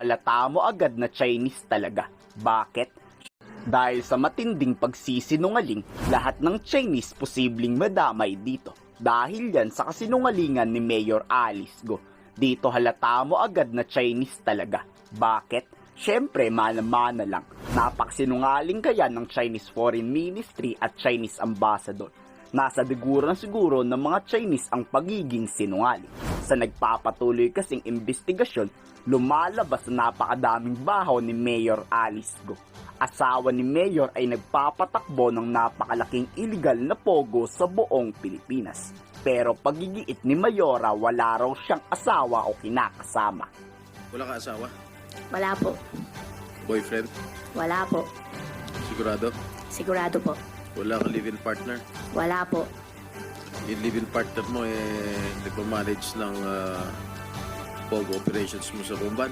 Halata mo agad na Chinese talaga. Bakit? Dahil sa matinding pagsisinungaling, lahat ng Chinese posibleng madamay dito. Dahil yan sa kasinungalingan ni Mayor Alice Go. Dito halata mo agad na Chinese talaga. Bakit? Siyempre, mana-mana lang. Napaksinungaling kaya ng Chinese Foreign Ministry at Chinese Ambassador. Nasa diguro na siguro ng mga Chinese ang pagiging sinungaling. Sa nagpapatuloy kasing investigasyon, lumalabas na napakadaming bahaw ni Mayor Alice Go. Asawa ni Mayor ay nagpapatakbo ng napakalaking illegal na pogo sa buong Pilipinas. Pero pagigiit ni Mayora, wala raw siyang asawa o kinakasama. Wala ka asawa? Wala po. Boyfriend? Wala po. Sigurado? Sigurado po. Wala ka live-in partner? Wala po. Yung live-in partner mo nagpa-manage ng pogo operations mo sa Bumban?